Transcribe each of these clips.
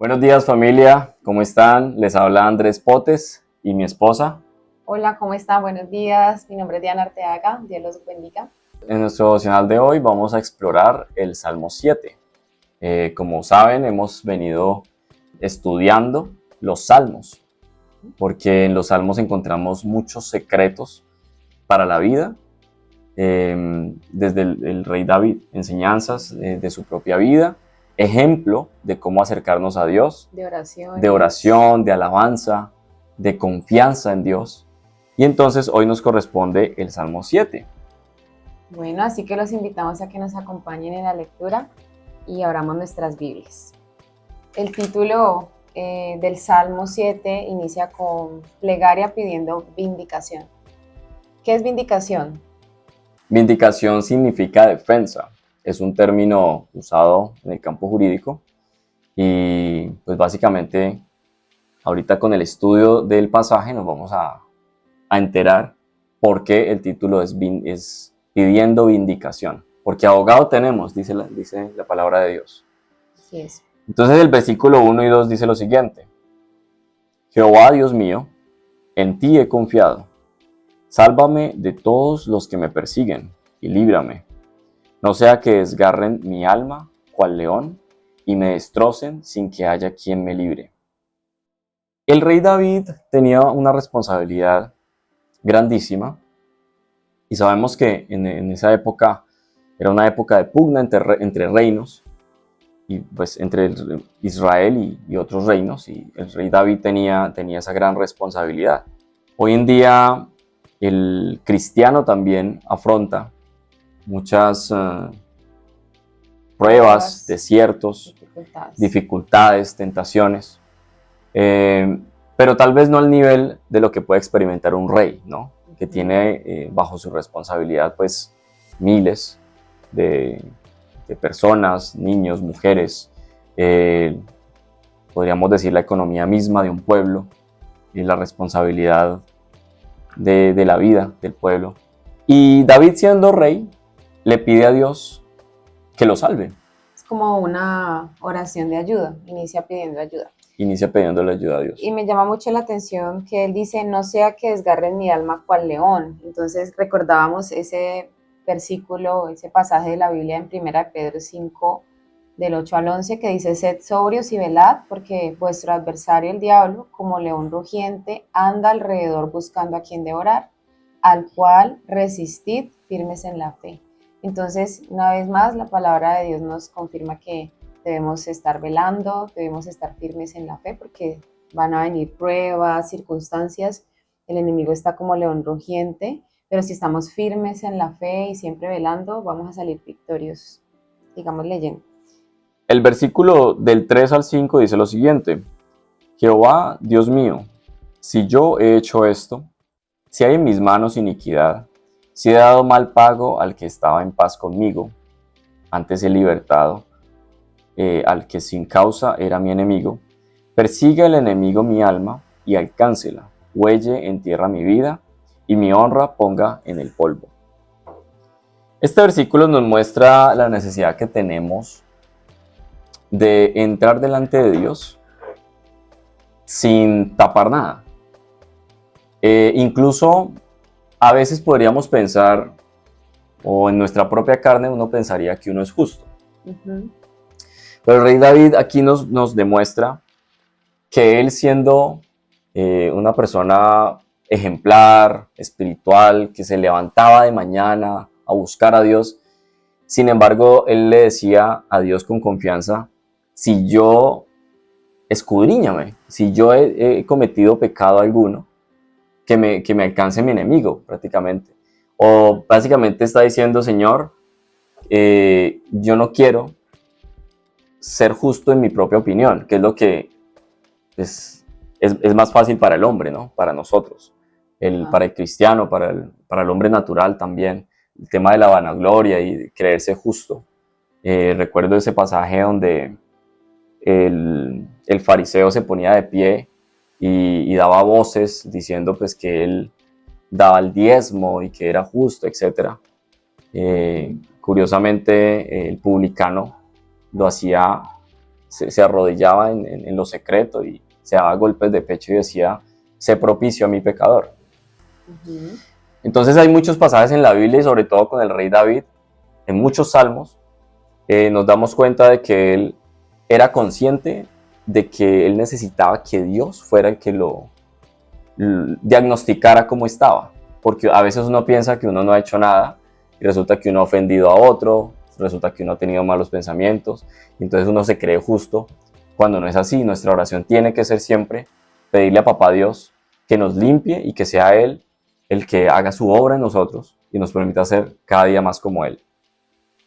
Buenos días familia, ¿cómo están? Les habla Andrés Potes y mi esposa. Hola, ¿cómo están? Buenos días. Mi nombre es Diana Arteaga. Dios los bendiga. En nuestro devocional de hoy vamos a explorar el Salmo 7. Como saben, hemos venido estudiando los salmos, porque en los salmos encontramos muchos secretos para la vida, desde el rey David, enseñanzas de su propia vida, ejemplo de cómo acercarnos a Dios, de oración, de alabanza, de confianza en Dios. Y entonces hoy nos corresponde el Salmo 7. Bueno, así que los invitamos a que nos acompañen en la lectura y abramos nuestras Biblias. El título del Salmo 7 inicia con plegaria pidiendo vindicación. ¿Qué es vindicación? Vindicación significa defensa. Es un término usado en el campo jurídico y pues básicamente ahorita con el estudio del pasaje nos vamos a enterar por qué el título es pidiendo vindicación. Porque abogado tenemos, dice la palabra de Dios. Así es. Entonces el versículo 1 y 2 dice lo siguiente: Jehová Dios mío, en ti he confiado. Sálvame de todos los que me persiguen y líbrame. No sea que desgarren mi alma cual león y me destrocen sin que haya quien me libre. El rey David tenía una responsabilidad grandísima y sabemos que en esa época era una época de pugna entre reinos y pues entre Israel y otros reinos, y el rey David tenía esa gran responsabilidad. Hoy en día el cristiano también afronta muchas pruebas, desiertos, dificultades, tentaciones, pero tal vez no al nivel de lo que puede experimentar un rey, ¿no? Que tiene bajo su responsabilidad pues miles de personas, niños, mujeres, podríamos decir la economía misma de un pueblo y la responsabilidad de la vida del pueblo. Y David, siendo rey, le pide a Dios que lo salve. Es como una oración de ayuda, inicia pidiendo ayuda. Inicia pidiéndole ayuda a Dios. Y me llama mucho la atención que él dice, no sea que desgarren mi alma cual león. Entonces recordábamos ese versículo, ese pasaje de la Biblia en 1 Pedro 5, del 8 al 11, que dice, sed sobrios y velad, porque vuestro adversario el diablo, como león rugiente, anda alrededor buscando a quien devorar, al cual resistid firmes en la fe. Entonces, una vez más, la palabra de Dios nos confirma que debemos estar velando, debemos estar firmes en la fe, porque van a venir pruebas, circunstancias, el enemigo está como león rugiente, pero si estamos firmes en la fe y siempre velando, vamos a salir victoriosos. Sigamos leyendo. El versículo del 3 al 5 dice lo siguiente: Jehová, Dios mío, si yo he hecho esto, si hay en mis manos iniquidad, si he dado mal pago al que estaba en paz conmigo, antes he libertado al que sin causa era mi enemigo, persiga el enemigo mi alma y alcáncela, huelle en tierra mi vida y mi honra ponga en el polvo. Este versículo nos muestra la necesidad que tenemos de entrar delante de Dios sin tapar nada. Incluso a veces podríamos pensar, o en nuestra propia carne uno pensaría que uno es justo. Pero el rey David aquí nos demuestra que él, siendo una persona ejemplar, espiritual, que se levantaba de mañana a buscar a Dios, sin embargo, él le decía a Dios con confianza: si yo, escudriñame, si yo he cometido pecado alguno, que me alcance mi enemigo, prácticamente. O básicamente está diciendo: Señor, yo no quiero ser justo en mi propia opinión, que es lo que es más fácil para el hombre, ¿no? Para nosotros, para el cristiano, para el hombre natural también, el tema de la vanagloria y creerse justo. Recuerdo ese pasaje donde el fariseo se ponía de pie y daba voces diciendo pues que él daba el diezmo y que era justo, etc. Curiosamente, el publicano lo hacía se arrodillaba en lo secreto y se daba golpes de pecho y decía, sé propicio a mi pecador. Entonces hay muchos pasajes en la Biblia y sobre todo con el rey David, en muchos salmos, nos damos cuenta de que él era consciente de que él necesitaba que Dios fuera el que lo diagnosticara cómo estaba, porque a veces uno piensa que uno no ha hecho nada y resulta que uno ha ofendido a otro, resulta que uno ha tenido malos pensamientos, y entonces uno se cree justo cuando no es así. Nuestra oración tiene que ser siempre pedirle a Papá Dios que nos limpie y que sea Él el que haga su obra en nosotros y nos permita ser cada día más como Él.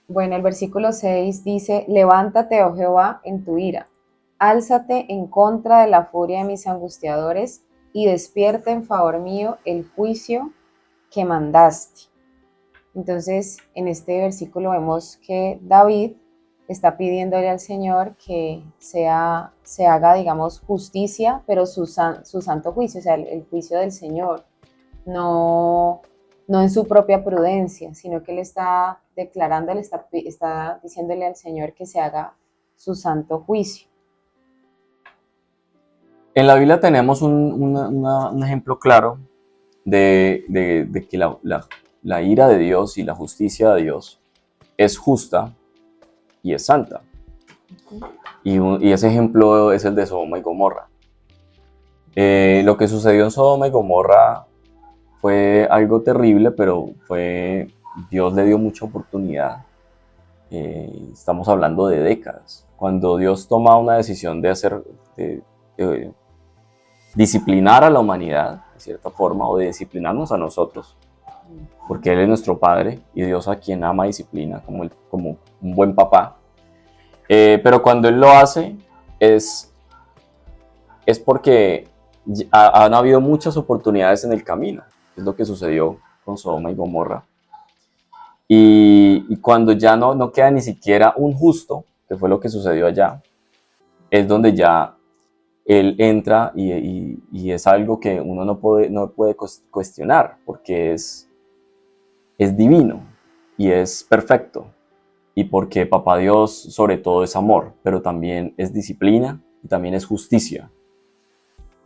Bueno, el versículo 6 dice, levántate, oh Jehová, en tu ira, álzate en contra de la furia de mis angustiadores y despierta en favor mío el juicio que mandaste. Entonces, en este versículo vemos que David está pidiéndole al Señor que se haga, digamos, justicia, pero su santo juicio, o sea, el juicio del Señor, no en su propia prudencia, sino que él está declarando, él está diciéndole al Señor que se haga su santo juicio. En la Biblia tenemos un ejemplo claro de que la ira de Dios y la justicia de Dios es justa y es santa. Y ese ejemplo es el de Sodoma y Gomorra. Lo que sucedió en Sodoma y Gomorra fue algo terrible, pero Dios le dio mucha oportunidad. Estamos hablando de décadas. Cuando Dios toma una decisión de disciplinar a la humanidad, de cierta forma, o de disciplinarnos a nosotros, porque Él es nuestro Padre y Dios a quien ama disciplina, como un buen papá. Pero cuando Él lo hace, es porque han habido muchas oportunidades en el camino. Es lo que sucedió con Sodoma y Gomorra. Y cuando ya no queda ni siquiera un justo, que fue lo que sucedió allá, es donde ya Él entra y es algo que uno no puede cuestionar, porque es divino y es perfecto. Y porque Papá Dios sobre todo es amor, pero también es disciplina y también es justicia.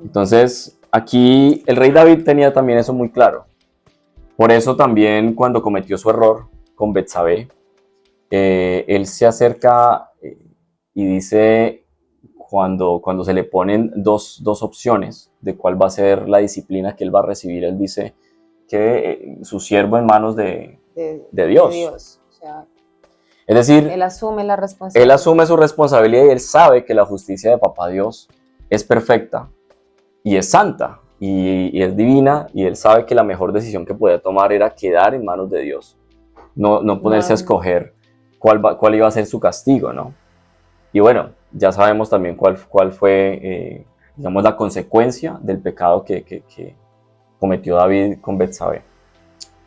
Entonces, aquí el rey David tenía también eso muy claro. Por eso también cuando cometió su error con Betsabé, él se acerca y dice, cuando se le ponen dos opciones de cuál va a ser la disciplina que él va a recibir, él dice que su siervo en manos de Dios. De Dios. O sea, es decir, él asume la responsabilidad. Él asume su responsabilidad y él sabe que la justicia de Papá Dios es perfecta y es santa y es divina, y él sabe que la mejor decisión que podía tomar era quedar en manos de Dios, no ponerse a escoger cuál iba a ser su castigo, ¿no? Y bueno, ya sabemos también cuál fue, digamos, la consecuencia del pecado que cometió David con Betsabé.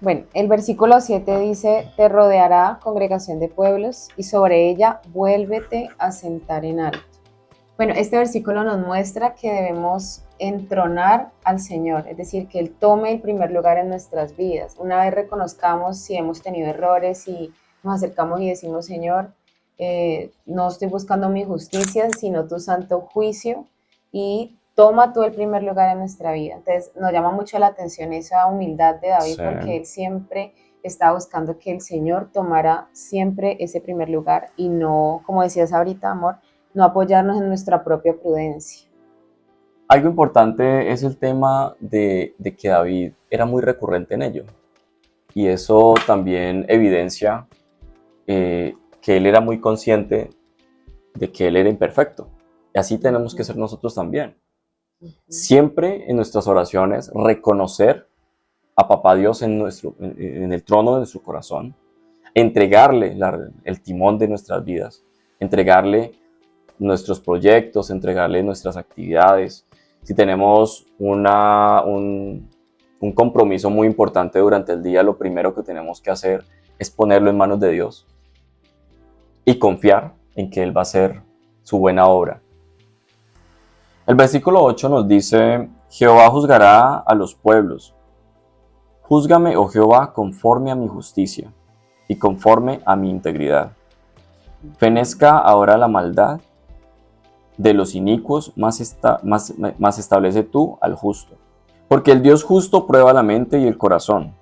Bueno, el versículo 7 dice, te rodeará congregación de pueblos y sobre ella vuélvete a sentar en alto. Bueno, este versículo nos muestra que debemos entronar al Señor, es decir, que Él tome el primer lugar en nuestras vidas. Una vez reconozcamos si hemos tenido errores y nos acercamos y decimos, Señor, no estoy buscando mi justicia, sino tu santo juicio, y toma tú el primer lugar en nuestra vida. Entonces nos llama mucho la atención esa humildad de David, sí, porque él siempre estaba buscando que el Señor tomara siempre ese primer lugar y no, como decías ahorita, amor, no apoyarnos en nuestra propia prudencia. Algo importante es el tema de que David era muy recurrente en ello, y eso también evidencia que él era muy consciente de que él era imperfecto, y así tenemos que ser nosotros también. Siempre en nuestras oraciones reconocer a Papá Dios en el trono de nuestro corazón, entregarle el timón de nuestras vidas, entregarle nuestros proyectos, entregarle nuestras actividades. Si tenemos un compromiso muy importante durante el día, lo primero que tenemos que hacer es ponerlo en manos de Dios y confiar en que Él va a hacer su buena obra. El versículo 8 nos dice, Jehová juzgará a los pueblos. Júzgame, oh Jehová, conforme a mi justicia y conforme a mi integridad. Fenezca ahora la maldad de los inicuos, más establece tú al justo. Porque el Dios justo prueba la mente y el corazón.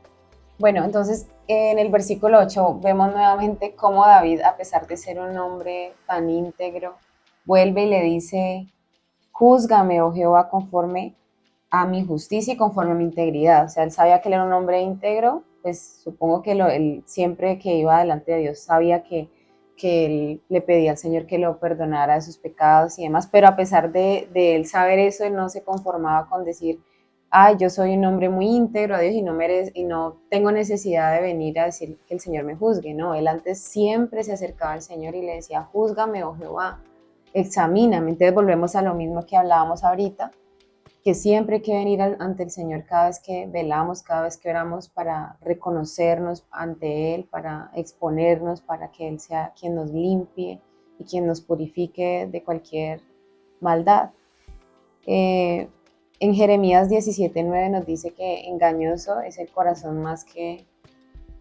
Bueno, entonces en el versículo 8 vemos nuevamente cómo David, a pesar de ser un hombre tan íntegro, vuelve y le dice: júzgame, oh Jehová, conforme a mi justicia y conforme a mi integridad. O sea, él sabía que él era un hombre íntegro, pues supongo que él siempre que iba delante de Dios sabía que él le pedía al Señor que lo perdonara de sus pecados y demás, pero a pesar de él saber eso, él no se conformaba con decir: ay, yo soy un hombre muy íntegro a Dios y no tengo necesidad de venir a decir que el Señor me juzgue. No, él antes siempre se acercaba al Señor y le decía: júzgame, oh Jehová, examíname. Entonces volvemos a lo mismo que hablábamos ahorita, que siempre hay que venir ante el Señor cada vez que velamos, cada vez que oramos, para reconocernos ante Él, para exponernos, para que Él sea quien nos limpie y quien nos purifique de cualquier maldad. En Jeremías 17:9 nos dice que engañoso es el corazón más que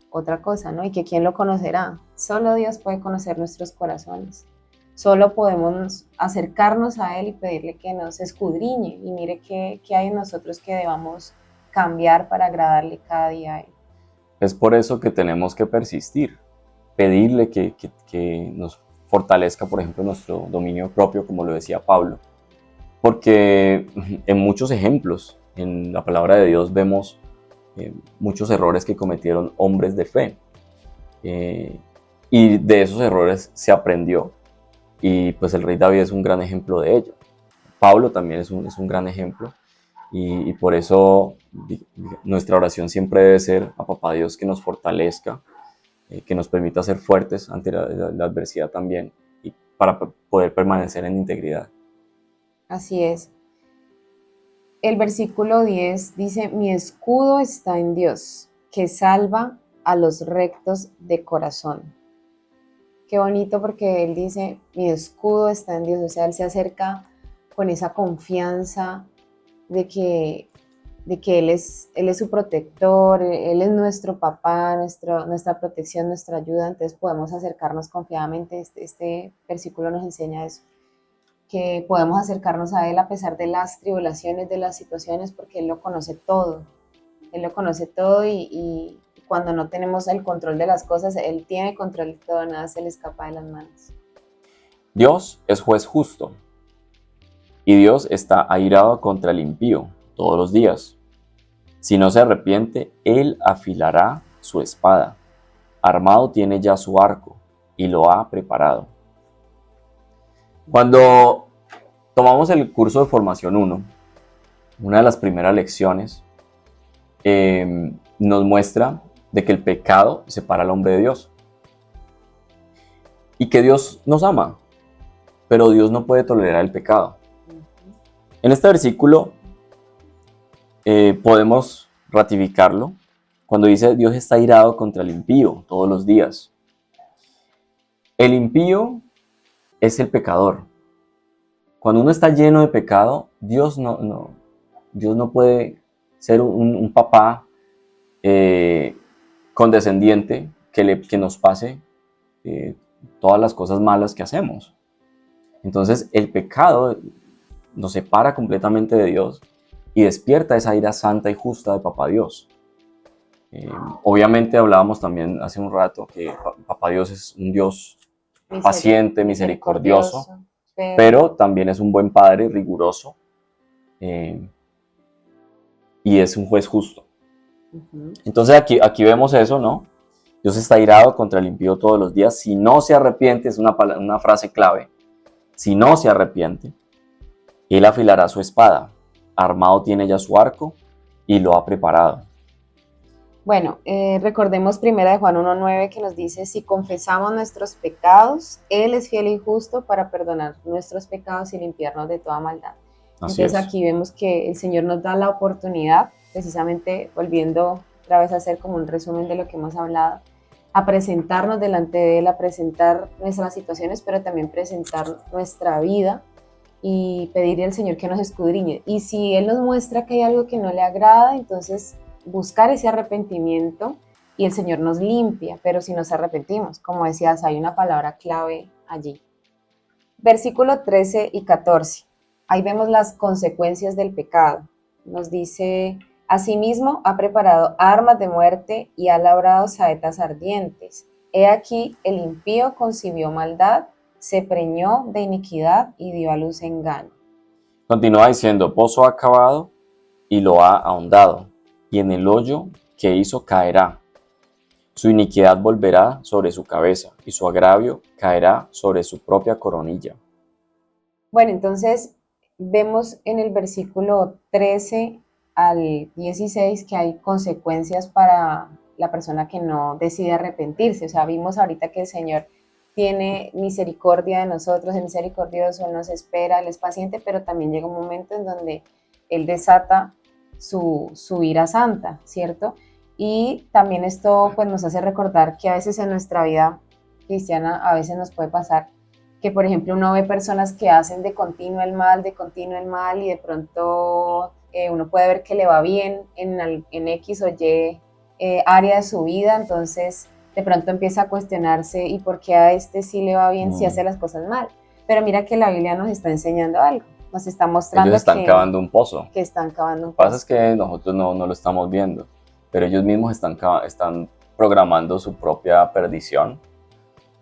otra cosa, ¿no? Y que ¿quién lo conocerá? Solo Dios puede conocer nuestros corazones. Solo podemos acercarnos a Él y pedirle que nos escudriñe y mire qué hay en nosotros que debamos cambiar para agradarle cada día a Él. Es por eso que tenemos que persistir, pedirle que nos fortalezca, por ejemplo, nuestro dominio propio, como lo decía Pablo. Porque en muchos ejemplos en la palabra de Dios vemos muchos errores que cometieron hombres de fe. Y de esos errores se aprendió. Y pues el rey David es un gran ejemplo de ello. Pablo también es un gran ejemplo. Y por eso nuestra oración siempre debe ser a Papá Dios que nos fortalezca, que nos permita ser fuertes ante la adversidad también, y para poder permanecer en integridad. Así es. El versículo 10 dice: mi escudo está en Dios, que salva a los rectos de corazón. Qué bonito, porque él dice: mi escudo está en Dios. O sea, él se acerca con esa confianza de que él es su protector, Él es nuestro papá, nuestra protección, nuestra ayuda. Entonces podemos acercarnos confiadamente. Este versículo nos enseña eso, que podemos acercarnos a Él a pesar de las tribulaciones, de las situaciones, porque Él lo conoce todo. Él lo conoce todo y cuando no tenemos el control de las cosas, Él tiene control de todo, nada se le escapa de las manos. Dios es juez justo, y Dios está airado contra el impío todos los días. Si no se arrepiente, Él afilará su espada. Armado tiene ya su arco, y lo ha preparado. Cuando tomamos el curso de formación 1, una de las primeras lecciones nos muestra de que el pecado separa al hombre de Dios. Y que Dios nos ama, pero Dios no puede tolerar el pecado. En este versículo podemos ratificarlo cuando dice: Dios está airado contra el impío todos los días. El impío es el pecador. Cuando uno está lleno de pecado, Dios no puede ser un papá condescendiente que nos pase todas las cosas malas que hacemos. Entonces el pecado nos separa completamente de Dios y despierta esa ira santa y justa de Papá Dios. Obviamente hablábamos también hace un rato que Papá Dios es un Dios paciente, misericordioso, pero también es un buen padre, riguroso, y es un juez justo. Entonces aquí vemos eso, ¿no? Dios está airado contra el impío todos los días. Si no se arrepiente, es una frase clave. Si no se arrepiente, Él afilará su espada. Armado tiene ya su arco y lo ha preparado. Bueno, recordemos 1 Juan 1:9, que nos dice: si confesamos nuestros pecados, Él es fiel y justo para perdonar nuestros pecados y limpiarnos de toda maldad. Entonces aquí vemos que el Señor nos da la oportunidad, precisamente volviendo otra vez a hacer como un resumen de lo que hemos hablado, a presentarnos delante de Él, a presentar nuestras situaciones, pero también presentar nuestra vida y pedirle al Señor que nos escudriñe. Y si Él nos muestra que hay algo que no le agrada, entonces buscar ese arrepentimiento y el Señor nos limpia. Pero si nos arrepentimos, como decías, hay una palabra clave allí. Versículo 13 y 14. Ahí vemos las consecuencias del pecado. Nos dice, asimismo ha preparado armas de muerte y ha labrado saetas ardientes. He aquí, el impío concibió maldad, se preñó de iniquidad y dio a luz engaño. Continúa diciendo, pozo ha cavado y lo ha ahondado, y en el hoyo que hizo caerá. Su iniquidad volverá sobre su cabeza, y su agravio caerá sobre su propia coronilla. Bueno, entonces vemos en el versículo 13 al 16 que hay consecuencias para la persona que no decide arrepentirse. O sea, vimos ahorita que el Señor tiene misericordia de nosotros, es misericordioso, Él nos espera, Él es paciente, pero también llega un momento en donde Él desata su ira santa, ¿cierto? Y también esto pues nos hace recordar que a veces en nuestra vida cristiana, a veces nos puede pasar que, por ejemplo, uno ve personas que hacen de continuo el mal, y de pronto uno puede ver que le va bien en X o Y área de su vida, entonces de pronto empieza a cuestionarse y por qué a este sí le va bien si hace las cosas mal. Pero mira que la Biblia nos está enseñando algo, nos está mostrando Ellos están cavando un pozo. que están cavando un Lo que pasa pozo. es que nosotros no lo estamos viendo, pero ellos mismos están programando su propia perdición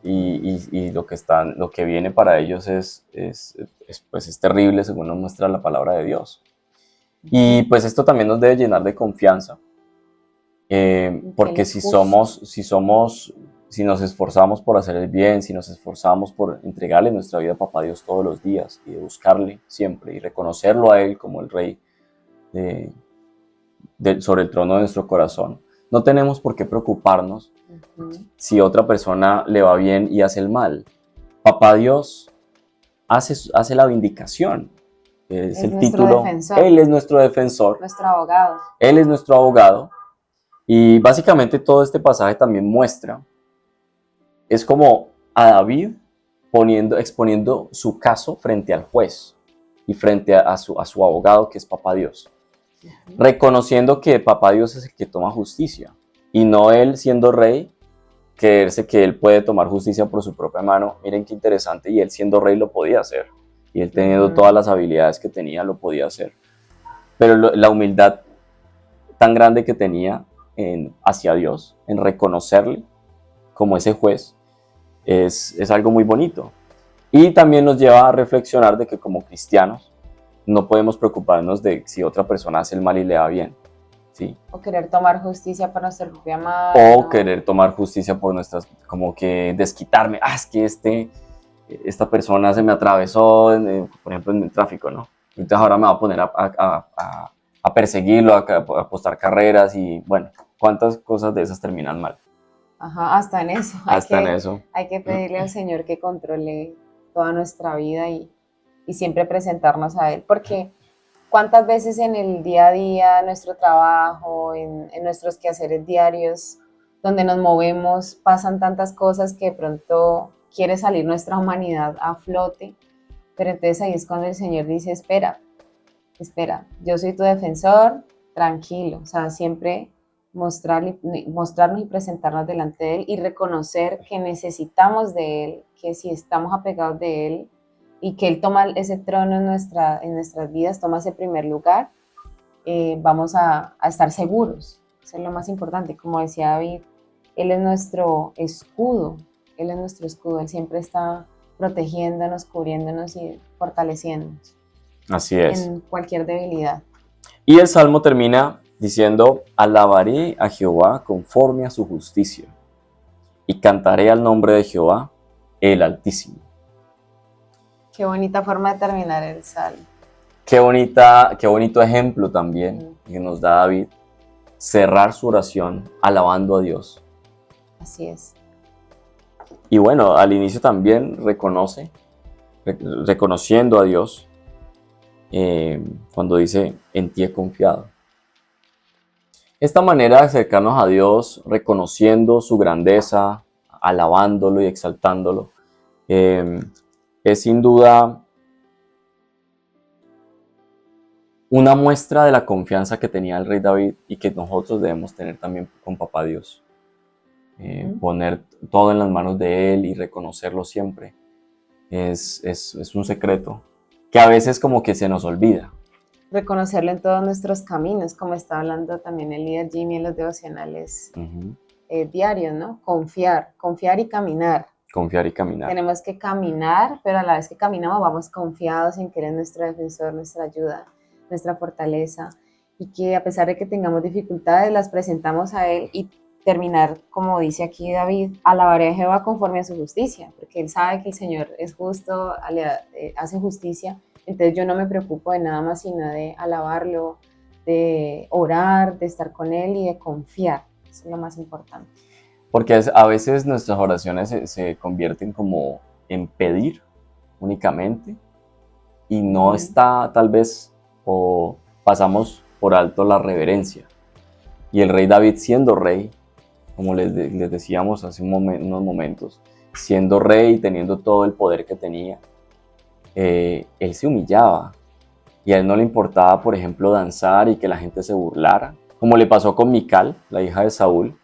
y lo que viene para ellos pues es terrible según nos muestra la palabra de Dios. Y pues esto también nos debe llenar de confianza, porque si nos esforzamos por hacer el bien, si nos esforzamos por entregarle nuestra vida a Papá Dios todos los días y de buscarle siempre y reconocerlo a Él como el Rey sobre el trono de nuestro corazón, no tenemos por qué preocuparnos si otra persona le va bien y hace el mal. Papá Dios hace la vindicación. Es el título. Defensor. Él es nuestro defensor. Nuestro abogado. Él es nuestro abogado. Y básicamente todo este pasaje también muestra, es como a David exponiendo su caso frente al juez y frente a su abogado, que es Papá Dios. Reconociendo que Papá Dios es el que toma justicia y no él, siendo rey, creerse que él puede tomar justicia por su propia mano. Miren qué interesante, y él siendo rey lo podía hacer, y él teniendo todas las habilidades que tenía lo podía hacer, pero la humildad tan grande que tenía hacia Dios, en reconocerle como ese juez, es algo muy bonito. Y también nos lleva a reflexionar de que como cristianos no podemos preocuparnos de si otra persona hace el mal y le va bien. ¿Sí? O querer tomar justicia por nuestra propia mano. O querer tomar justicia por nuestras, como que desquitarme. Es que esta persona se me atravesó, por ejemplo, en el tráfico, ¿no? Entonces ahora me va a poner a perseguirlo, a apostar carreras y, bueno, cuántas cosas de esas terminan mal. Ajá, hasta en eso. Hay que pedirle al Señor que controle toda nuestra vida y siempre presentarnos a Él, porque cuántas veces en el día a día, en nuestro trabajo, en nuestros quehaceres diarios, donde nos movemos, pasan tantas cosas que de pronto quiere salir nuestra humanidad a flote, pero entonces ahí es cuando el Señor dice, espera, yo soy tu defensor, tranquilo, o sea, siempre mostrarnos y presentarnos delante de Él y reconocer que necesitamos de Él, que si estamos apegados de Él y que Él toma ese trono en nuestras vidas, toma ese primer lugar, vamos a estar seguros. Eso es lo más importante. Como decía David, Él es nuestro escudo, Él siempre está protegiéndonos, cubriéndonos y fortaleciéndonos. Así es. En cualquier debilidad. Y el Salmo termina diciendo, alabaré a Jehová conforme a su justicia y cantaré al nombre de Jehová, el Altísimo. Qué bonita forma de terminar el Salmo. Qué bonito ejemplo también que nos da David, cerrar su oración alabando a Dios. Así es. Y bueno, al inicio también reconociendo a Dios, cuando dice, en ti he confiado. Esta manera de acercarnos a Dios, reconociendo su grandeza, alabándolo y exaltándolo, es sin duda una muestra de la confianza que tenía el rey David y que nosotros debemos tener también con Papá Dios. Poner todo en las manos de Él y reconocerlo siempre. es un secreto que a veces como que se nos olvida. Reconocerlo en todos nuestros caminos, como está hablando también el líder Jimmy en los devocionales diarios, ¿no? Confiar y caminar. Confiar y caminar. Tenemos que caminar, pero a la vez que caminamos vamos confiados en que Él es nuestro defensor, nuestra ayuda, nuestra fortaleza, y que a pesar de que tengamos dificultades, las presentamos a Él y terminar, como dice aquí David, alabaré a Jehová conforme a su justicia, porque Él sabe que el Señor es justo, hace justicia. Entonces yo no me preocupo de nada más sino de alabarlo, de orar, de estar con Él y de confiar. Eso es lo más importante. Porque a veces nuestras oraciones se convierten como en pedir únicamente y no está tal vez, o pasamos por alto la reverencia. Y el rey David, siendo rey, como les decíamos hace unos momentos, siendo rey, teniendo todo el poder que tenía, él se humillaba y a él no le importaba, por ejemplo, danzar y que la gente se burlara, como le pasó con Mical, la hija de Saúl,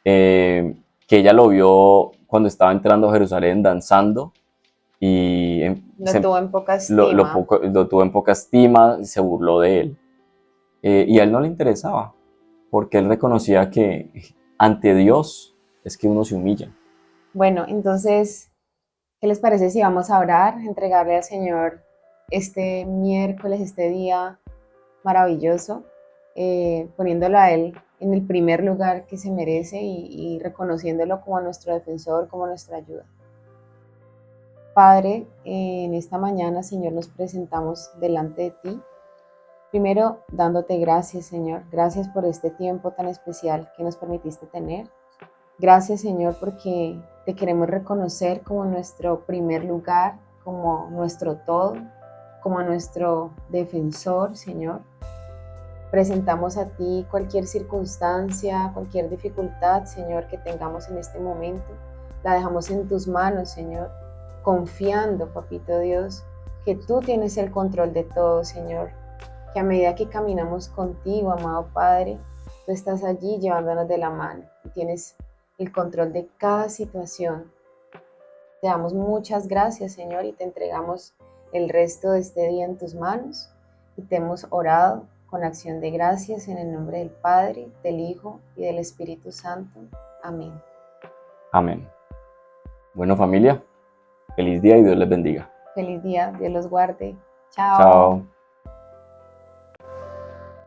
que ella lo vio cuando estaba entrando a Jerusalén danzando y lo tuvo en poca estima. Lo tuvo en poca estima y se burló de él. Y a él no le interesaba, porque él reconocía que ante Dios es que uno se humilla. Bueno, entonces, ¿qué les parece si vamos a orar, entregarle al Señor este miércoles, este día maravilloso, poniéndolo a Él en el primer lugar que se merece y reconociéndolo como nuestro defensor, como nuestra ayuda? Padre, en esta mañana, Señor, nos presentamos delante de ti. Primero, dándote gracias, Señor. Gracias por este tiempo tan especial que nos permitiste tener. Gracias, Señor, porque te queremos reconocer como nuestro primer lugar, como nuestro todo, como nuestro defensor, Señor. Presentamos a ti cualquier circunstancia, cualquier dificultad, Señor, que tengamos en este momento. La dejamos en tus manos, Señor, confiando, Papito Dios, que tú tienes el control de todo, Señor. Que a medida que caminamos contigo, amado Padre, tú estás allí llevándonos de la mano y tienes el control de cada situación. Te damos muchas gracias, Señor, y te entregamos el resto de este día en tus manos. Y te hemos orado con acción de gracias en el nombre del Padre, del Hijo y del Espíritu Santo. Amén. Amén. Bueno, familia, feliz día y Dios les bendiga. Feliz día, Dios los guarde. Chao. Chao.